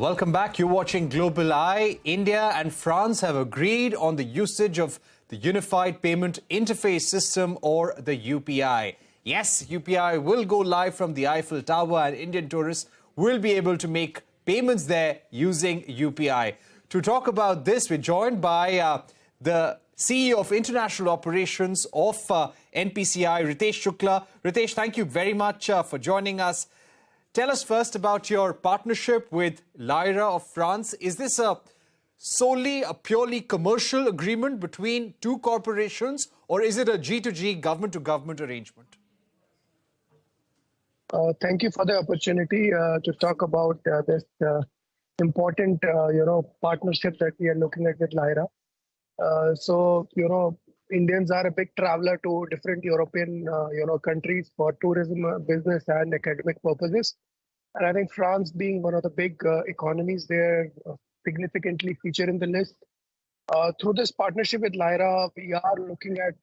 Welcome back. You're watching GlobalEye. India and France have agreed on the usage of the Unified Payment Interface System, or the UPI. Yes, UPI will go live from the Eiffel Tower, and Indian tourists will be able to make payments there using UPI. To talk about this, we're joined by the CEO of International Operations of NPCI, Ritesh Shukla. Ritesh, thank you very much for joining us. Tell us first about your partnership with Lyra of France. Is this solely a purely commercial agreement between two corporations, or is it a G2G, government-to-government arrangement? Thank you for the opportunity to talk about this important, partnership that we are looking at with Lyra. Indians are a big traveler to different European, countries for tourism, business, and academic purposes. And I think France, being one of the big economies there, significantly feature in the list. Through this partnership with Lyra, we are looking at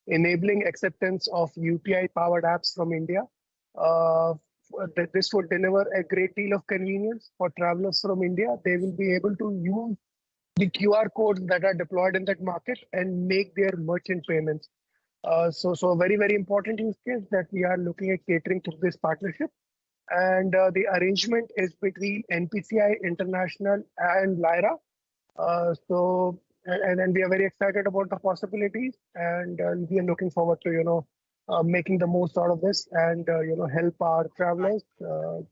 enabling acceptance of UPI-powered apps from India. This would deliver a great deal of convenience for travelers from India. They will be able to use the QR codes that are deployed in that market and make their merchant payments. So a very, very important use case that we are looking at catering to this partnership. And the arrangement is between NPCI International and Lyra. And we are very excited about the possibilities, and we are looking forward to, making the most out of this and, help our travelers,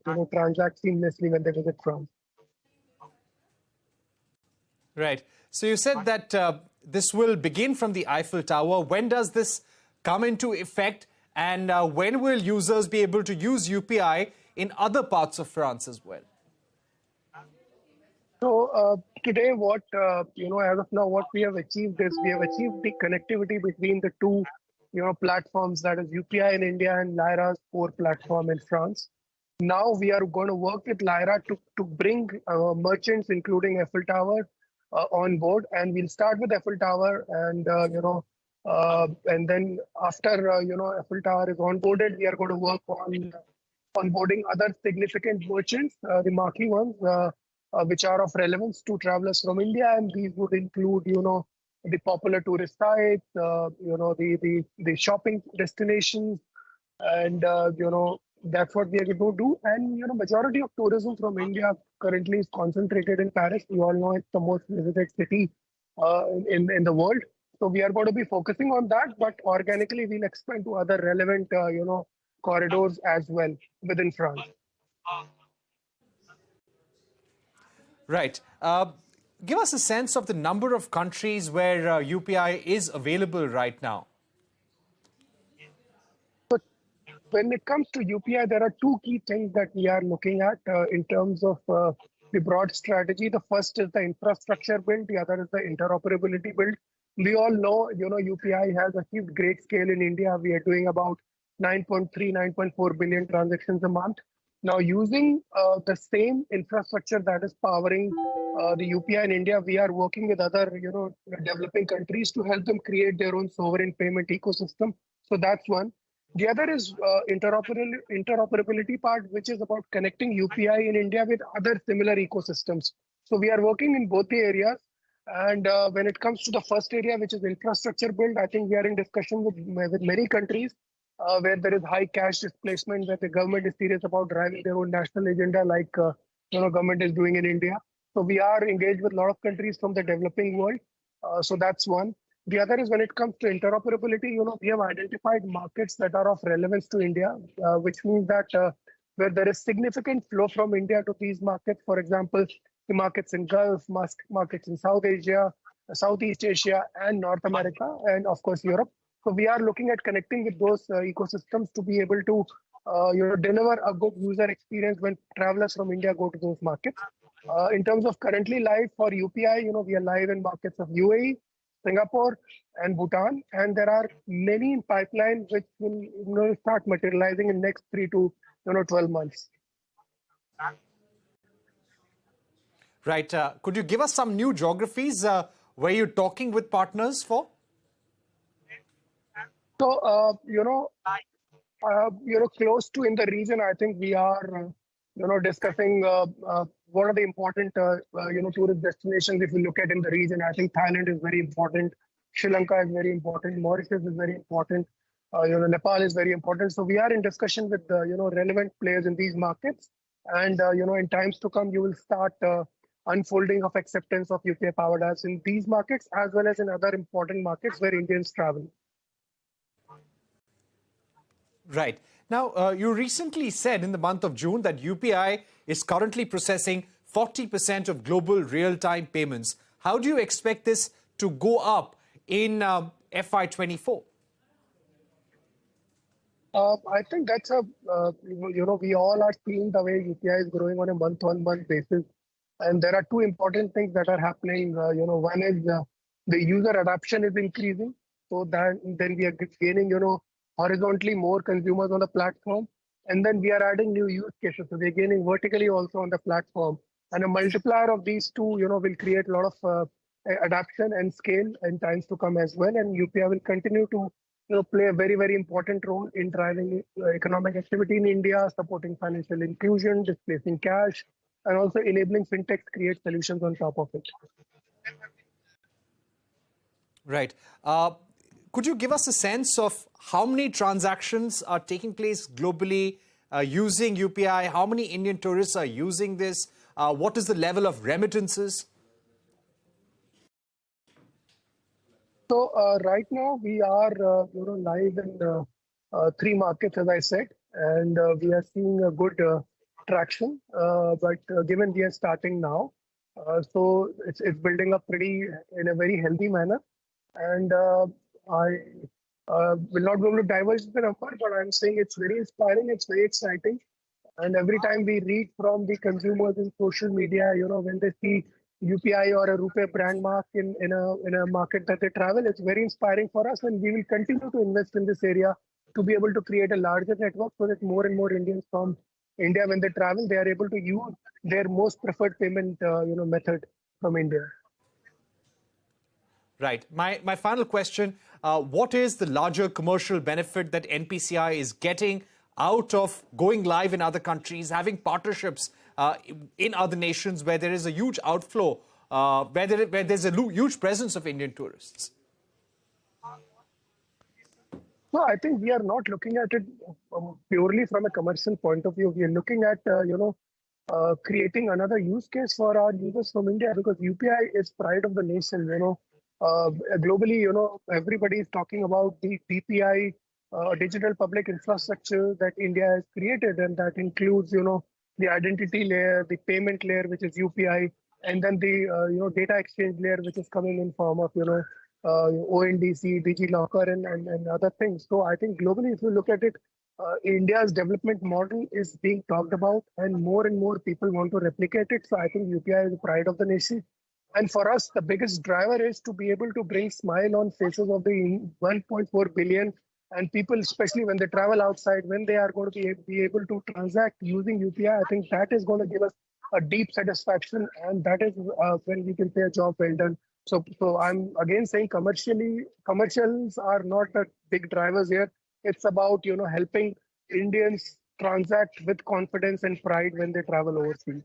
transact seamlessly when they visit France. Right. So you said that this will begin from the Eiffel Tower. When does this come into effect, and when will users be able to use UPI in other parts of France as well? So today, what as of now, what we have achieved is we have achieved the connectivity between the two, platforms, that is UPI in India and Lyra's core platform in France. Now we are going to work with Lyra to bring merchants, including Eiffel Tower, on board, and we'll start with Eiffel Tower, and and then after Eiffel Tower is onboarded, we are going to work on onboarding other significant merchants, the marquee ones, which are of relevance to travelers from India, and these would include the popular tourist sites, the shopping destinations, and that's what we are going to do. And majority of tourism from India currently is concentrated in Paris. We all know it's the most visited city in the world. So we are going to be focusing on that, but organically we'll expand to other relevant corridors as well within France. Right. Give us a sense of the number of countries where UPI is available right now. When it comes to UPI, there are two key things that we are looking at in terms of the broad strategy. The first is the infrastructure build. The other is the interoperability build. We all know, UPI has achieved great scale in India. We are doing about 9.3, 9.4 billion transactions a month. Now, using the same infrastructure that is powering the UPI in India, we are working with other, developing countries to help them create their own sovereign payment ecosystem. So that's one. The other is interoperability part, which is about connecting UPI in India with other similar ecosystems. So we are working in both the areas. And when it comes to the first area, which is infrastructure build, I think we are in discussion with many countries where there is high cash displacement, where the government is serious about driving their own national agenda, like government is doing in India. So we are engaged with a lot of countries from the developing world. So that's one. The other is when it comes to interoperability, we have identified markets that are of relevance to India, which means that where there is significant flow from India to these markets, for example, the markets in Gulf, markets in South Asia, Southeast Asia, and North America, and of course, Europe. So we are looking at connecting with those ecosystems to be able to deliver a good user experience when travelers from India go to those markets. In terms of currently live for UPI, we are live in markets of UAE, Singapore, and Bhutan, and there are many in pipeline which will start materializing in next 3 to 12 months. Right. Could you give us some new geographies where you're talking with partners for? So, close to in the region, I think we are, discussing what are the important tourist destinations if you look at in the region. I think Thailand is very important, Sri Lanka is very important, Mauritius is very important, Nepal is very important. So we are in discussion with relevant players in these markets, and in times to come you will start unfolding of acceptance of UPI powered apps in these markets as well as in other important markets where Indians travel. Right. Now, you recently said in the month of June that UPI is currently processing 40% of global real-time payments. How do you expect this to go up in FY24? I think that's we all are seeing the way UPI is growing on a month-on-month basis. And there are two important things that are happening. One is the user adoption is increasing. So then we are gaining, horizontally more consumers on the platform. And then we are adding new use cases. So we're gaining vertically also on the platform. And a multiplier of these two, will create a lot of adoption and scale in times to come as well. And UPI will continue to play a very, very important role in driving economic activity in India, supporting financial inclusion, displacing cash, and also enabling fintechs create solutions on top of it. Right. Could you give us a sense of how many transactions are taking place globally using UPI? How many Indian tourists are using this? What is the level of remittances? So right now we are live in 3 markets, as I said, and we are seeing a good traction. But given we are starting now, so it's building up in a very healthy manner. And I will not be able to divulge the number, but I'm saying it's very inspiring, it's very exciting. And every time we read from the consumers in social media, when they see UPI or a RuPay brand mark in a market that they travel, it's very inspiring for us. And we will continue to invest in this area to be able to create a larger network so that more and more Indians from India, when they travel, they are able to use their most preferred payment method from India. Right. My final question, what is the larger commercial benefit that NPCI is getting out of going live in other countries, having partnerships in other nations where there is a huge outflow, where there's a huge presence of Indian tourists? No, I think we are not looking at it purely from a commercial point of view. We are looking at, creating another use case for our users from India, because UPI is pride of the nation. Globally, everybody is talking about the DPI, digital public infrastructure that India has created, and that includes, the identity layer, the payment layer, which is UPI, and then the data exchange layer, which is coming in form of ONDC, DigiLocker, and other things. So I think globally, if you look at it, India's development model is being talked about, and more people want to replicate it. So I think UPI is the pride of the nation. And for us, the biggest driver is to be able to bring smile on faces of the 1.4 billion and people, especially when they travel outside, when they are going to be able to transact using UPI. I think that is going to give us a deep satisfaction, and that is when we can say a job well done. So I'm again saying commercials are not the big drivers here. It's about, helping Indians transact with confidence and pride when they travel overseas.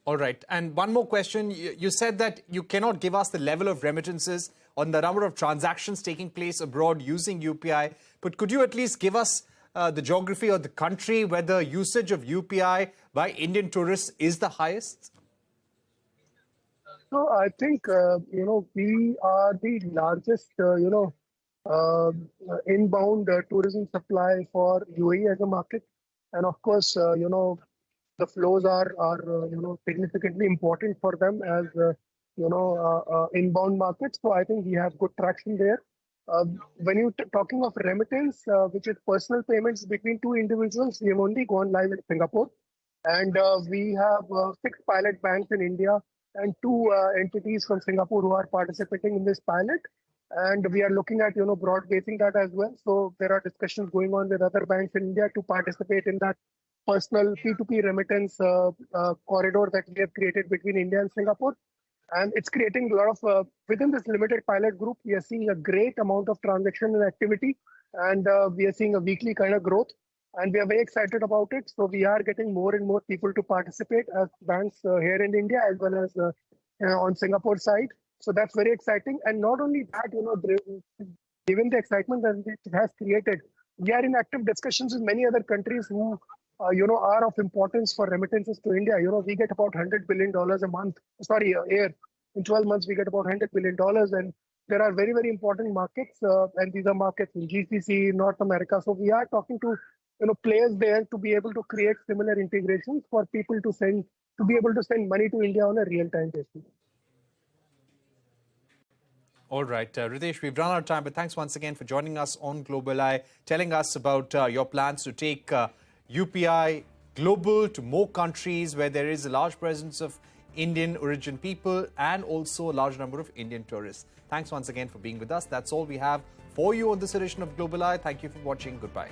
All right. And one more question. You said that you cannot give us the level of remittances on the number of transactions taking place abroad using UPI. But could you at least give us the geography of the country where the usage of UPI by Indian tourists is the highest? So I think, we are the largest, inbound tourism supply for UAE as a market. And of course, the flows are significantly important for them as, inbound markets. So I think we have good traction there. When you're talking of remittance, which is personal payments between two individuals, we have only gone live in Singapore. And we have 6 pilot banks in India and 2 entities from Singapore who are participating in this pilot. And we are looking at, broad basing that as well. So there are discussions going on with other banks in India to participate in that personal P2P remittance corridor that we have created between India and Singapore. And it's creating a lot of, within this limited pilot group, we are seeing a great amount of transaction and activity. And we are seeing a weekly kind of growth. and we are very excited about it. So we are getting more and more people to participate as banks here in India as well as on Singapore side. So that's very exciting. And not only that, given the excitement that it has created, we are in active discussions with many other countries who, are of importance for remittances to India. We get about $100 billion a month. Sorry, a year. In 12 months, we get about $100 billion. And there are very, very important markets. And these are markets in GCC, North America. So we are talking to, players there to be able to create similar integrations for people to be able to send money to India on a real-time basis. All right, Ritesh, we've run out of time, but thanks once again for joining us on GlobalEye, telling us about your plans to take UPI global to more countries where there is a large presence of Indian origin people and also a large number of Indian tourists. Thanks once again for being with us. That's all we have for you on this edition of GlobalEye. Thank you for watching. Goodbye.